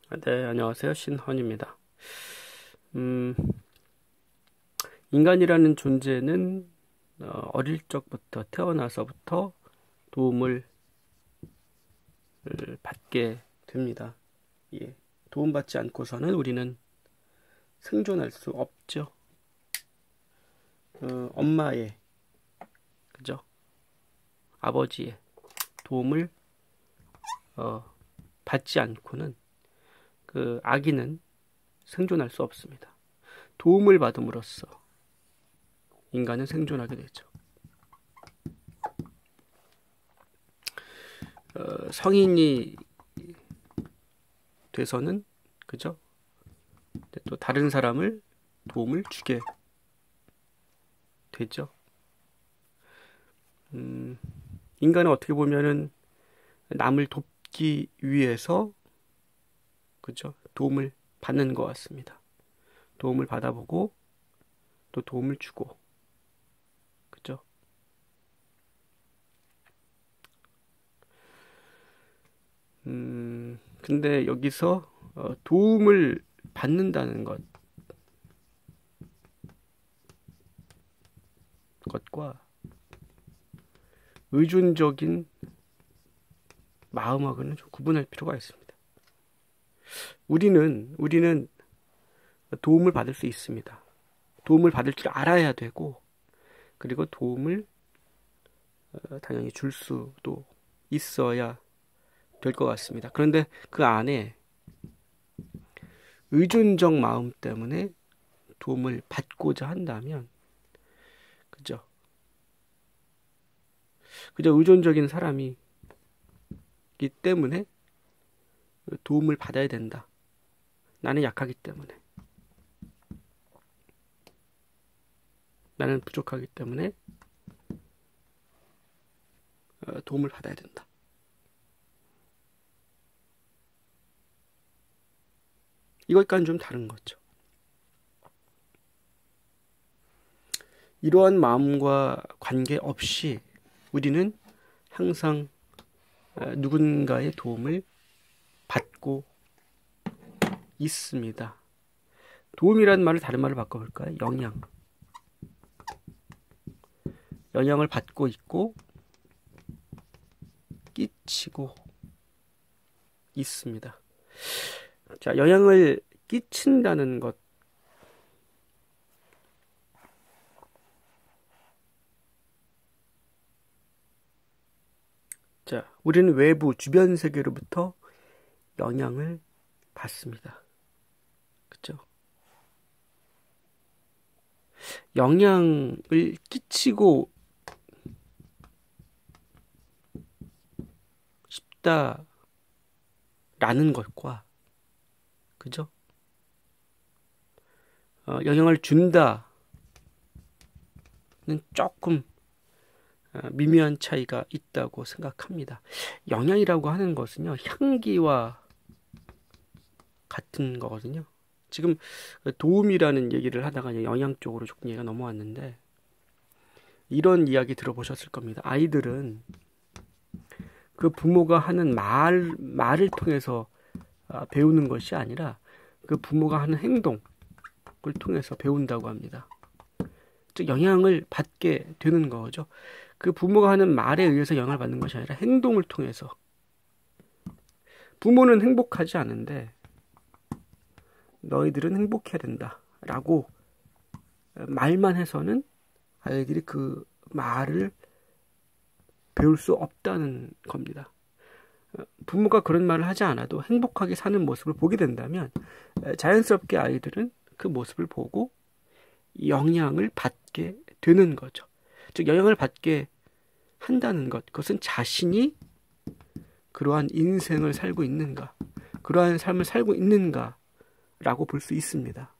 네, 안녕하세요. 신헌입니다. 인간이라는 존재는 어릴 적부터 태어나서부터 도움을 받게 됩니다. 예, 도움받지 않고서는 우리는 생존할 수 없죠. 엄마의, 그죠? 아버지의 도움을 받지 않고는 그 아기는 생존할 수 없습니다. 도움을 받음으로써 인간은 생존하게 되죠. 성인이 돼서는 그죠? 또 다른 사람을 도움을 주게 되죠. 인간은 어떻게 보면은 남을 돕기 위해서 그죠? 도움을 받는 것 같습니다. 도움을 받아보고 또 도움을 주고 그죠? 근데 여기서 도움을 받는다는 것과 의존적인 마음하고는 좀 구분할 필요가 있습니다. 우리는 도움을 받을 수 있습니다. 도움을 받을 줄 알아야 되고, 그리고 도움을 당연히 줄 수도 있어야 될 것 같습니다. 그런데 그 안에 의존적 마음 때문에 도움을 받고자 한다면, 그죠? 의존적인 사람이기 때문에 도움을 받아야 된다. 나는 약하기 때문에. 나는 부족하기 때문에 도움을 받아야 된다. 이것과는 좀 다른 거죠. 이러한 마음과 관계없이 우리는 항상 누군가의 도움을 받고 있습니다. 도움이라는 말을 다른 말로 바꿔볼까요? 영향을 받고 있고 끼치고 있습니다. 자, 영향을 끼친다는 것. 자, 우리는 외부 주변 세계로부터 영향을 받습니다. 그죠? 영향을 끼치고 싶다라는 것과 그죠? 영향을 준다는 조금 미묘한 차이가 있다고 생각합니다. 영향이라고 하는 것은요, 향기와 같은 거거든요. 지금 도움이라는 얘기를 하다가 영양 쪽으로 조금 얘기가 넘어왔는데, 이런 이야기 들어보셨을 겁니다. 아이들은 그 부모가 하는 말을 통해서 배우는 것이 아니라 그 부모가 하는 행동을 통해서 배운다고 합니다. 즉 영향을 받게 되는 거죠. 그 부모가 하는 말에 의해서 영향을 받는 것이 아니라 행동을 통해서. 부모는 행복하지 않은데 너희들은 행복해야 된다 라고 말만 해서는 아이들이 그 말을 배울 수 없다는 겁니다. 부모가 그런 말을 하지 않아도 행복하게 사는 모습을 보게 된다면 자연스럽게 아이들은 그 모습을 보고 영향을 받게 되는 거죠. 즉 영향을 받게 한다는 것, 그것은 자신이 그러한 인생을 살고 있는가, 그러한 삶을 살고 있는가 라고 볼 수 있습니다.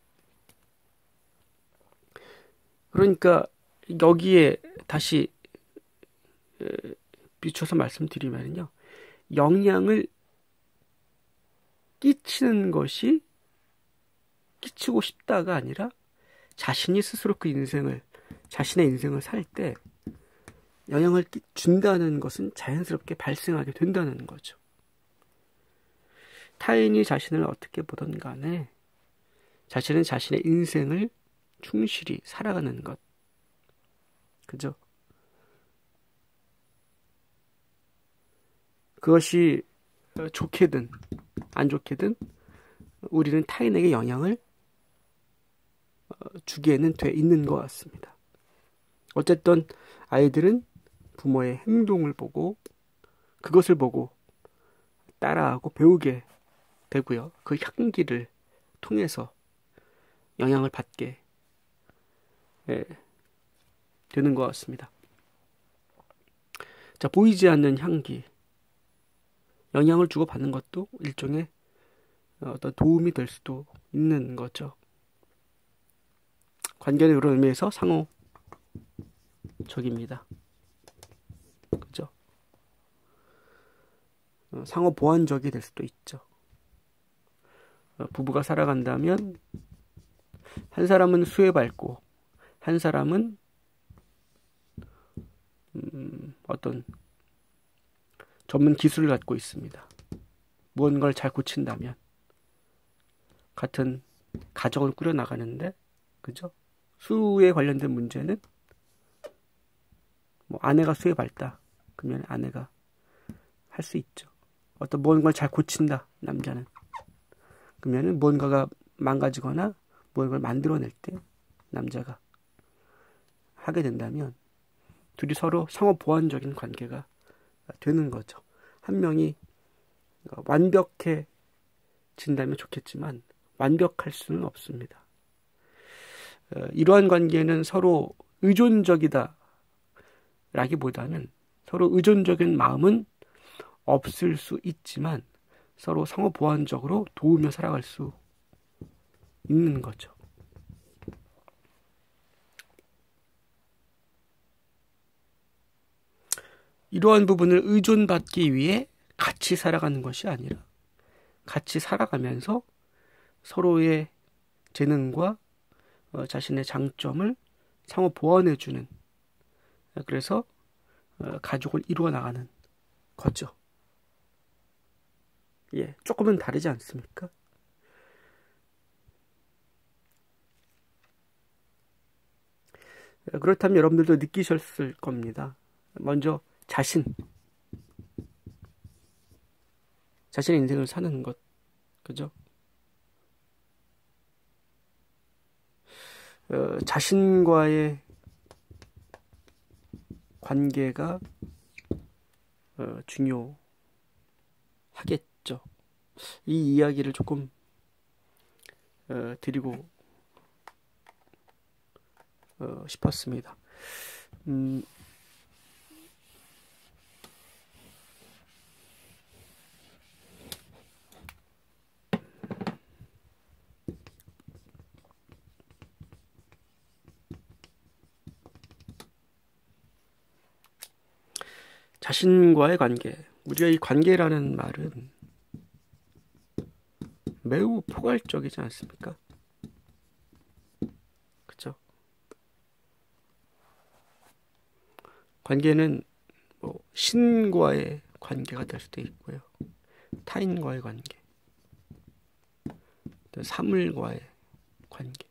그러니까 여기에 다시 비춰서 말씀드리면요, 영향을 끼치는 것이 끼치고 싶다가 아니라 자신이 스스로 자신의 인생을 살 때 영향을 준다는 것은 자연스럽게 발생하게 된다는 거죠. 타인이 자신을 어떻게 보던 간에 자신은 자신의 인생을 충실히 살아가는 것. 그죠? 그것이 좋게든 안 좋게든 우리는 타인에게 영향을 주기에는 돼 있는 것 같습니다. 어쨌든 아이들은 부모의 행동을 보고 그것을 보고 따라하고 배우게 되고요. 그 향기를 통해서 영향을 받게 되는 것 같습니다. 자, 보이지 않는 향기, 영향을 주고받는 것도 일종의 어떤 도움이 될 수도 있는 거죠. 관계는 그런 의미에서 상호적입니다. 그죠? 상호 보완적이 될 수도 있죠. 부부가 살아간다면 한 사람은 수혜받고 한 사람은 어떤 전문 기술을 갖고 있습니다. 무언가를 잘 고친다면 같은 가정을 꾸려나가는데, 그죠? 수에 관련된 문제는 뭐 아내가 수혜받다 그러면 아내가 할 수 있죠. 어떤 무언가를 잘 고친다 남자는 그러면은 무언가가 망가지거나 무언가를 만들어낼 때 남자가 하게 된다면 둘이 서로 상호 보완적인 관계가 되는 거죠. 한 명이 완벽해진다면 좋겠지만 완벽할 수는 없습니다. 이러한 관계는 서로 의존적이다 라기보다는 서로 의존적인 마음은 없을 수 있지만 서로 상호 보완적으로 도우며 살아갈 수 있는 거죠. 이러한 부분을 의존받기 위해 같이 살아가는 것이 아니라 같이 살아가면서 서로의 재능과 자신의 장점을 상호 보완해주는, 그래서 가족을 이루어 나가는 거죠. 예, 조금은 다르지 않습니까? 그렇다면 여러분들도 느끼셨을 겁니다. 먼저 자신의 인생을 사는 것, 그죠? 자신과의 관계가 중요하겠죠. 이 이야기를 조금 드리고 싶었습니다. 자신과의 관계. 우리가 이 관계라는 말은 매우 포괄적이지 않습니까? 그쵸? 관계는 뭐 신과의 관계가 될 수도 있고요. 타인과의 관계, 사물과의 관계,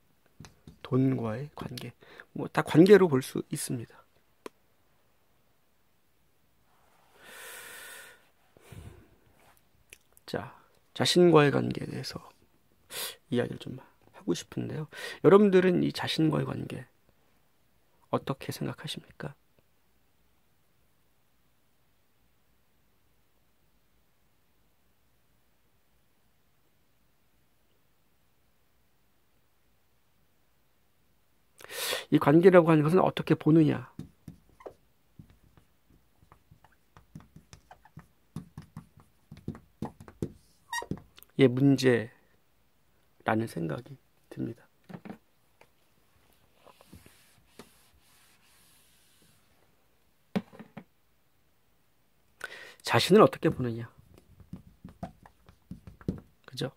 돈과의 관계, 뭐 다 관계로 볼 수 있습니다. 자, 자신과의 관계에 대해서 이야기를 좀 하고 싶은데요. 여러분들은 이 자신과의 관계 어떻게 생각하십니까? 이 관계라고 하는 것은 어떻게 보느냐? 의 문제라는 생각이 듭니다. 자신을 어떻게 보느냐? 그죠?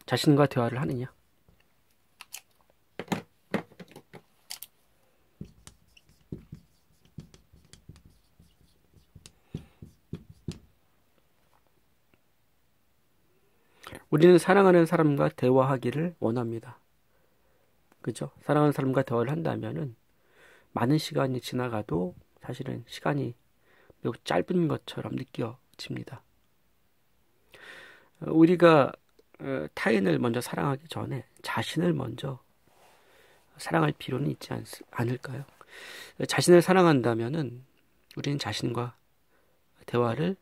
자신과 대화를 하느냐? 우리는 사랑하는 사람과 대화하기를 원합니다. 그죠? 사랑하는 사람과 대화를 한다면은 많은 시간이 지나가도 사실은 시간이 매우 짧은 것처럼 느껴집니다. 우리가 타인을 먼저 사랑하기 전에 자신을 먼저 사랑할 필요는 있지 않을까요? 자신을 사랑한다면은 우리는 자신과 대화를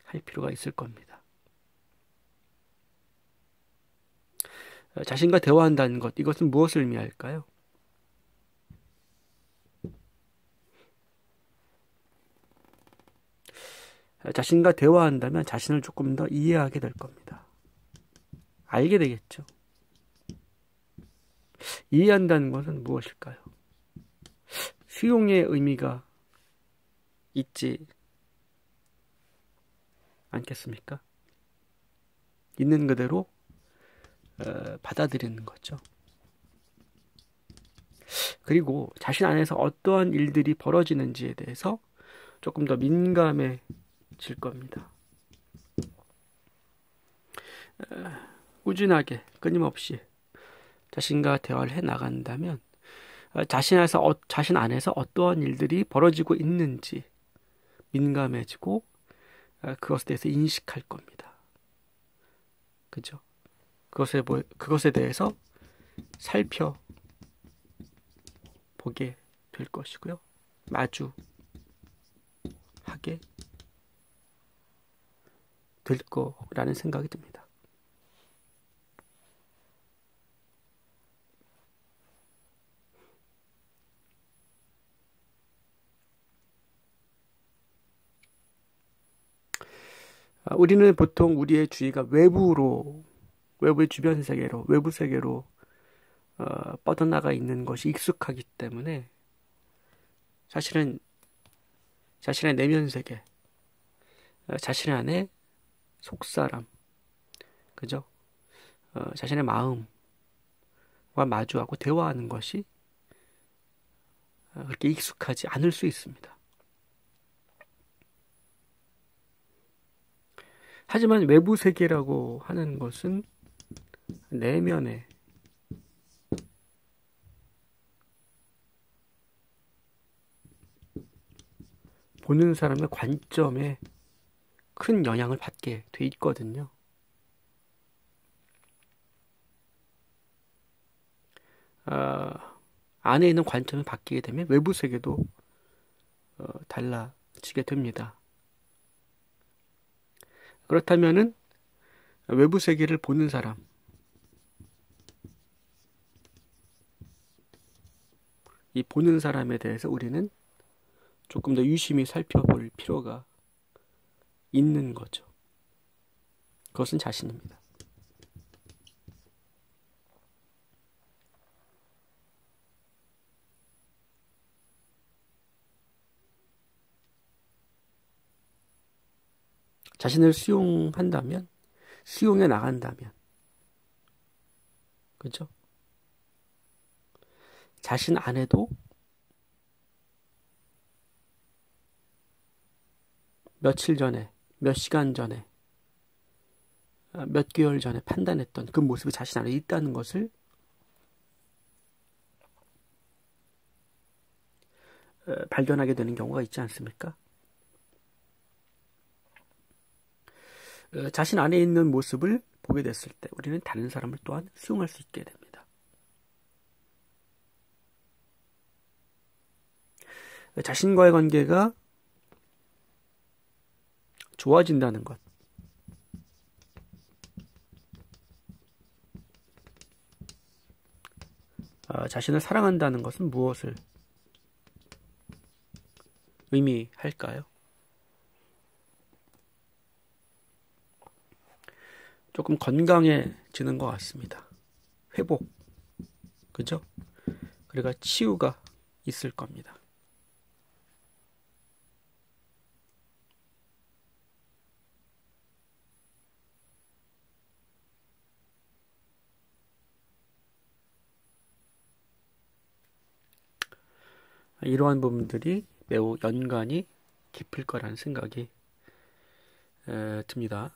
할 필요가 있을 겁니다. 자신과 대화한다는 것, 이것은 무엇을 의미할까요? 자신과 대화한다면 자신을 조금 더 이해하게 될 겁니다. 알게 되겠죠. 이해한다는 것은 무엇일까요? 수용의 의미가 있지 않겠습니까? 있는 그대로 받아들이는 거죠. 그리고 자신 안에서 어떠한 일들이 벌어지는지에 대해서 조금 더 민감해질 겁니다. 꾸준하게 끊임없이 자신과 대화를 해 나간다면 자신 안에서 어떠한 일들이 벌어지고 있는지 민감해지고 그것에 대해서 인식할 겁니다. 그죠? 그것에 대해서 살펴보게 될 것이고요. 마주하게 될 거라는 생각이 듭니다. 우리는 보통 우리의 주의가 외부의 주변 세계로, 외부 세계로 뻗어나가 있는 것이 익숙하기 때문에 사실은 자신의 내면 세계, 자신 안의 속사람, 그죠? 자신의 마음과 마주하고 대화하는 것이 그렇게 익숙하지 않을 수 있습니다. 하지만 외부 세계라고 하는 것은 내면에 보는 사람의 관점에 큰 영향을 받게 돼 있거든요. 안에 있는 관점이 바뀌게 되면 외부 세계도 달라지게 됩니다. 그렇다면은 외부 세계를 보는 사람, 이 보는 사람에 대해서 우리는 조금 더 유심히 살펴볼 필요가 있는 거죠. 그것은 자신입니다. 자신을 수용한다면, 수용해 나간다면, 그죠? 자신 안에도 며칠 전에, 몇 시간 전에, 몇 개월 전에 판단했던 그 모습이 자신 안에 있다는 것을 발견하게 되는 경우가 있지 않습니까? 자신 안에 있는 모습을 보게 됐을 때 우리는 다른 사람을 또한 수용할 수 있게 됩니다. 자신과의 관계가 좋아진다는 것, 자신을 사랑한다는 것은 무엇을 의미할까요? 조금 건강해지는 것 같습니다. 회복, 그죠? 그리고 치유가 있을 겁니다. 이러한 부분들이 매우 연관이 깊을 거라는 생각이 듭니다.